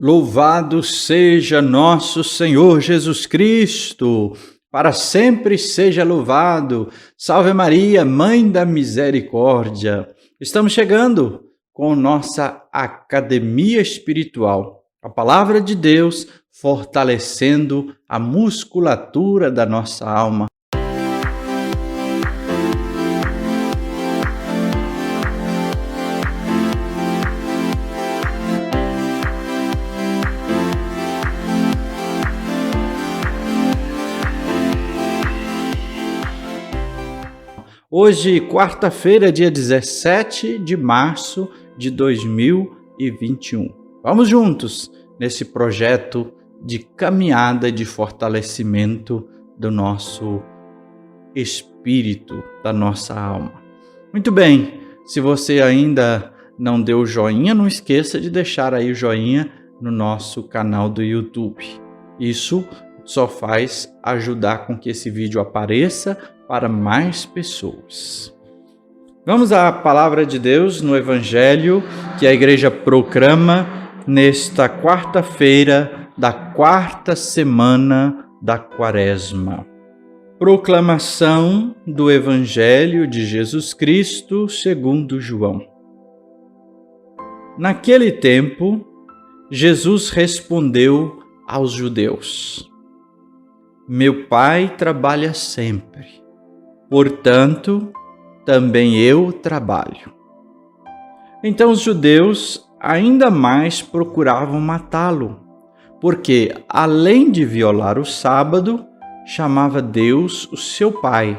Louvado seja nosso Senhor Jesus Cristo, para sempre seja louvado. Salve Maria, Mãe da Misericórdia. Estamos chegando com nossa Academia Espiritual, a Palavra de Deus fortalecendo a musculatura da nossa alma. Hoje, quarta-feira, dia 17 de março de 2021. Vamos juntos nesse projeto de caminhada de fortalecimento do nosso espírito, da nossa alma. Muito bem, se você ainda não deu o joinha, não esqueça de deixar aí o joinha no nosso canal do YouTube. Isso só faz ajudar com que esse vídeo apareça para mais pessoas. Vamos à palavra de Deus no Evangelho que a igreja proclama nesta quarta-feira da quarta semana da Quaresma. Proclamação do Evangelho de Jesus Cristo segundo João. Naquele tempo, Jesus respondeu aos judeus: Meu Pai trabalha sempre. Portanto, também eu trabalho. Então os judeus ainda mais procuravam matá-lo, porque, além de violar o sábado, chamava Deus o seu Pai,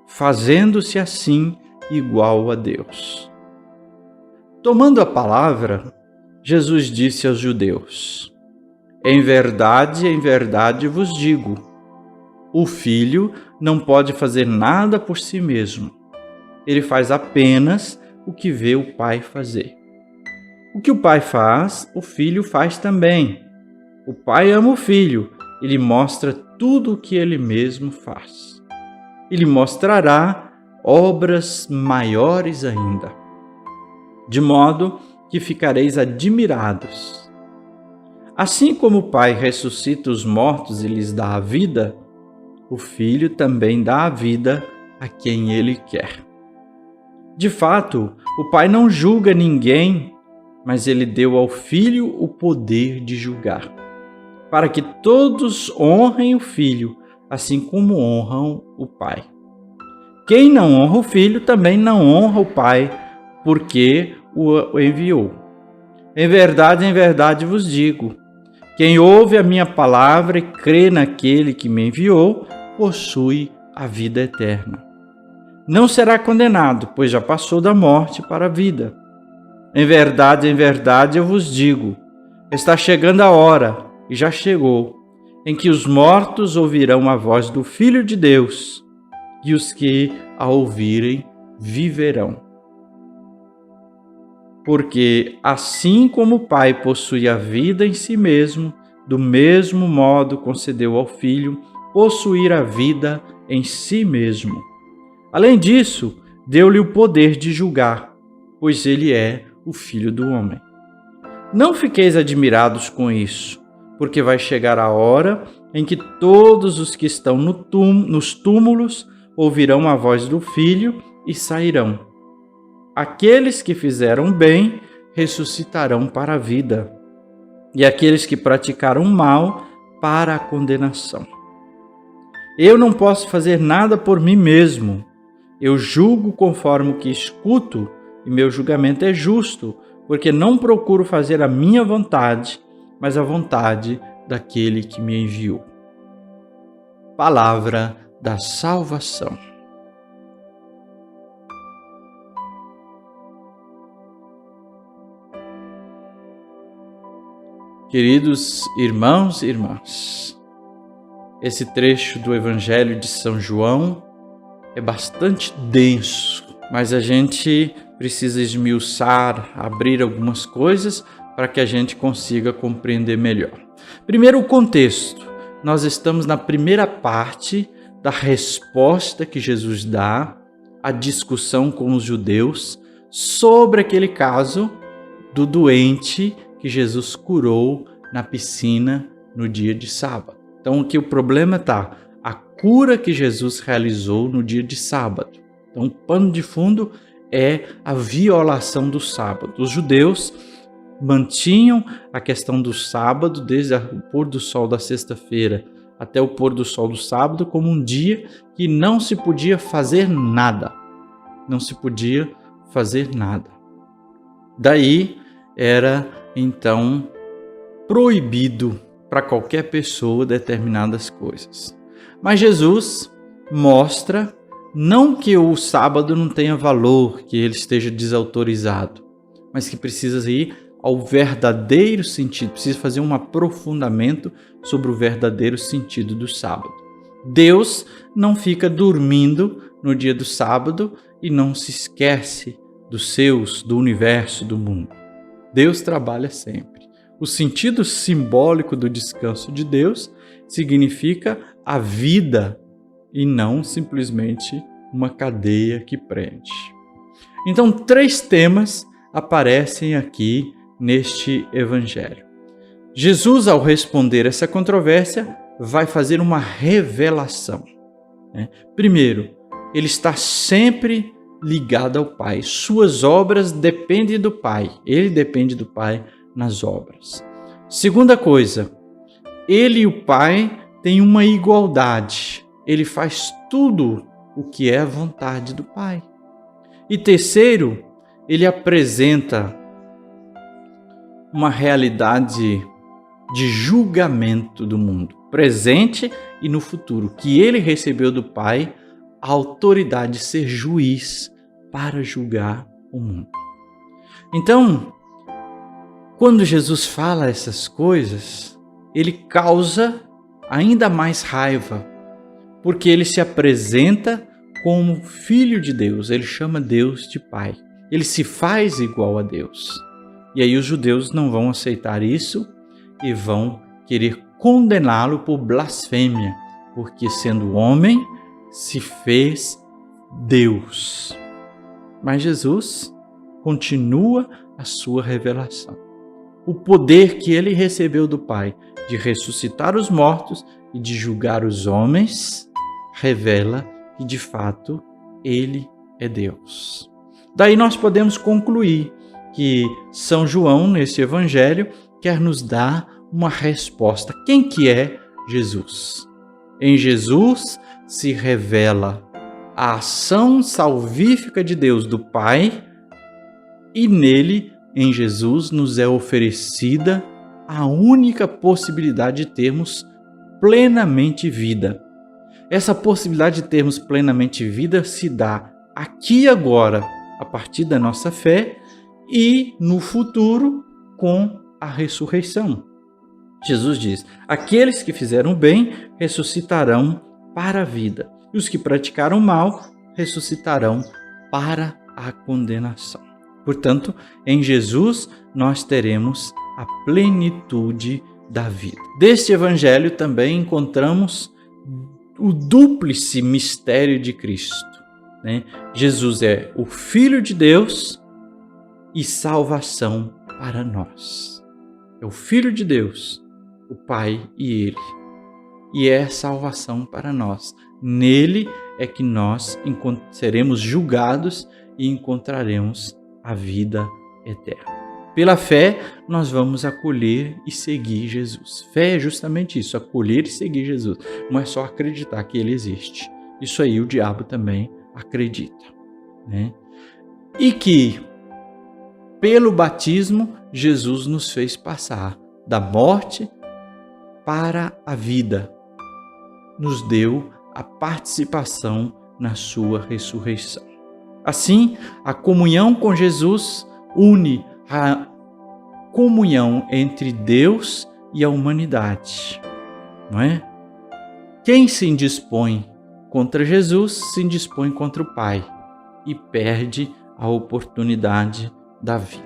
fazendo-se assim igual a Deus. Tomando a palavra, Jesus disse aos judeus: em verdade vos digo, o Filho não pode fazer nada por si mesmo. Ele faz apenas o que vê o Pai fazer. O que o Pai faz, o Filho faz também. O Pai ama o Filho e lhe mostra tudo o que ele mesmo faz. E lhe mostrará obras maiores ainda, de modo que ficareis admirados. Assim como o Pai ressuscita os mortos e lhes dá a vida, o Filho também dá a vida a quem Ele quer. De fato, o Pai não julga ninguém, mas Ele deu ao Filho o poder de julgar, para que todos honrem o Filho, assim como honram o Pai. Quem não honra o Filho também não honra o Pai, porque o enviou. Em verdade vos digo, quem ouve a minha palavra e crê naquele que me enviou, possui a vida eterna. Não será condenado, pois já passou da morte para a vida. Em verdade eu vos digo, está chegando a hora, e já chegou, em que os mortos ouvirão a voz do Filho de Deus, e os que a ouvirem viverão. Porque assim como o Pai possui a vida em si mesmo, do mesmo modo concedeu ao Filho possuir a vida em si mesmo. Além disso, deu-lhe o poder de julgar, pois ele é o Filho do homem. Não fiqueis admirados com isso, porque vai chegar a hora em que todos os que estão nos túmulos ouvirão a voz do Filho e sairão. Aqueles que fizeram bem ressuscitarão para a vida, e aqueles que praticaram mal para a condenação. Eu não posso fazer nada por mim mesmo. Eu julgo conforme o que escuto, e meu julgamento é justo, porque não procuro fazer a minha vontade, mas a vontade daquele que me enviou. Palavra da salvação. Queridos irmãos e irmãs, esse trecho do Evangelho de São João é bastante denso, mas a gente precisa esmiuçar, abrir algumas coisas para que a gente consiga compreender melhor. Primeiro, o contexto. Nós estamos na primeira parte da resposta que Jesus dá à discussão com os judeus sobre aquele caso do doente que Jesus curou na piscina no dia de sábado. Então aqui o problema está a cura que Jesus realizou no dia de sábado. Então o pano de fundo é a violação do sábado. Os judeus mantinham a questão do sábado desde o pôr do sol da sexta-feira até o pôr do sol do sábado como um dia que não se podia fazer nada. Não se podia fazer nada. Daí era então proibido para qualquer pessoa determinadas coisas. Mas Jesus mostra não que o sábado não tenha valor, que ele esteja desautorizado, mas que precisa ir ao verdadeiro sentido, precisa fazer um aprofundamento sobre o verdadeiro sentido do sábado. Deus não fica dormindo no dia do sábado e não se esquece dos seus, do universo, do mundo. Deus trabalha sempre. O sentido simbólico do descanso de Deus significa a vida e não simplesmente uma cadeia que prende. Então, 3 temas aparecem aqui neste evangelho. Jesus, ao responder essa controvérsia, vai fazer uma revelação. Primeiro, ele está sempre ligado ao Pai. Suas obras dependem do Pai. Ele depende do Pai nas obras. Segunda coisa, ele e o Pai têm uma igualdade. Ele faz tudo o que é a vontade do Pai. E terceiro, ele apresenta uma realidade de julgamento do mundo, presente e no futuro, que ele recebeu do Pai a autoridade de ser juiz para julgar o mundo. Então, quando Jesus fala essas coisas, ele causa ainda mais raiva, porque ele se apresenta como filho de Deus, ele chama Deus de Pai, ele se faz igual a Deus. E aí os judeus não vão aceitar isso e vão querer condená-lo por blasfêmia, porque sendo homem, se fez Deus. Mas Jesus continua a sua revelação. O poder que ele recebeu do Pai de ressuscitar os mortos e de julgar os homens revela que de fato ele é Deus. Daí nós podemos concluir que São João, nesse evangelho, quer nos dar uma resposta. Quem que é Jesus? Em Jesus se revela a ação salvífica de Deus, do Pai, e nele, em Jesus, nos é oferecida a única possibilidade de termos plenamente vida. Essa possibilidade de termos plenamente vida se dá aqui e agora, a partir da nossa fé, e no futuro, com a ressurreição. Jesus diz: aqueles que fizeram bem ressuscitarão para a vida, e os que praticaram mal ressuscitarão para a condenação. Portanto, em Jesus nós teremos a plenitude da vida. Deste evangelho também encontramos o dúplice mistério de Cristo. Jesus é o Filho de Deus e salvação para nós. É o Filho de Deus, o Pai e Ele. E é salvação para nós. Nele é que nós seremos julgados e encontraremos a vida eterna. Pela fé, nós vamos acolher e seguir Jesus. Fé é justamente isso, acolher e seguir Jesus. Não é só acreditar que Ele existe. Isso aí o diabo também acredita. E que, pelo batismo, Jesus nos fez passar da morte para a vida. Nos deu a participação na sua ressurreição. Assim, a comunhão com Jesus une a comunhão entre Deus e a humanidade, não é? Quem se indispõe contra Jesus se indispõe contra o Pai e perde a oportunidade da vida.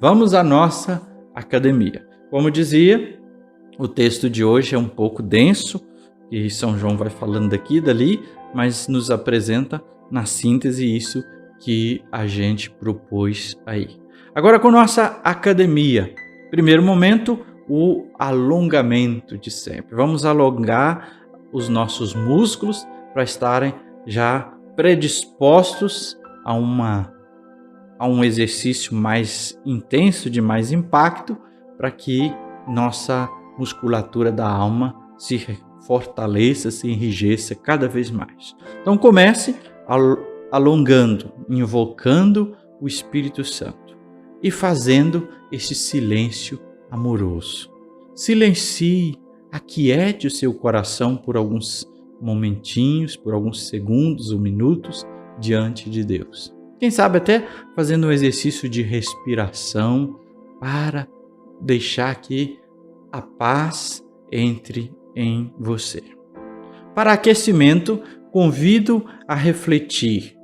Vamos à nossa academia. Como dizia, o texto de hoje é um pouco denso, e São João vai falando daqui e dali, mas nos apresenta na síntese isso que a gente propôs aí. Agora, com nossa academia, Primeiro momento, o alongamento de sempre. Vamos alongar os nossos músculos para estarem já predispostos a um exercício mais intenso, de mais impacto, para que nossa musculatura da alma se fortaleça, se enrijeça cada vez mais. Então comece alongando, invocando o Espírito Santo e fazendo esse silêncio amoroso. Silencie, aquiete o seu coração por alguns momentinhos, por alguns segundos ou minutos diante de Deus. Quem sabe até fazendo um exercício de respiração para deixar que a paz entre em você. Para aquecimento, convido a refletir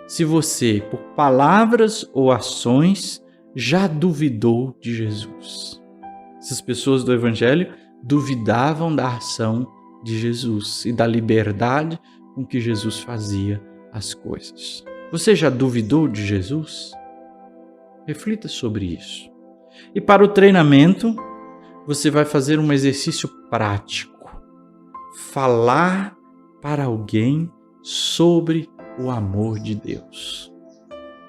se você, por palavras ou ações, já duvidou de Jesus. Essas pessoas do Evangelho duvidavam da ação de Jesus e da liberdade com que Jesus fazia as coisas. Você já duvidou de Jesus? Reflita sobre isso. E para o treinamento, você vai fazer um exercício prático. Falar para alguém sobre o amor de Deus.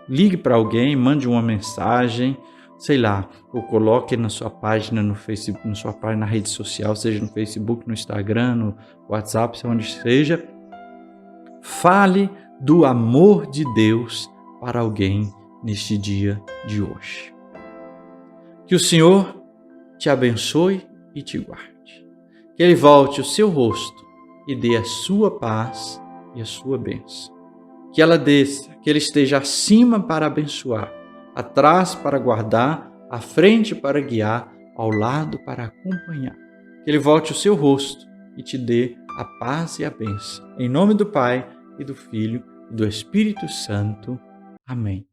Ligue para alguém, mande uma mensagem, sei lá, ou coloque na sua página no Facebook, na sua página na rede social, seja no Facebook, no Instagram, no WhatsApp, onde seja. Fale do amor de Deus para alguém neste dia de hoje. Que o Senhor te abençoe e te guarde. Que Ele volte o seu rosto e dê a sua paz e a sua bênção. Que ela desça, que Ele esteja acima para abençoar, atrás para guardar, à frente para guiar, ao lado para acompanhar. Que Ele volte o seu rosto e te dê a paz e a bênção. Em nome do Pai, e do Filho, e do Espírito Santo. Amém.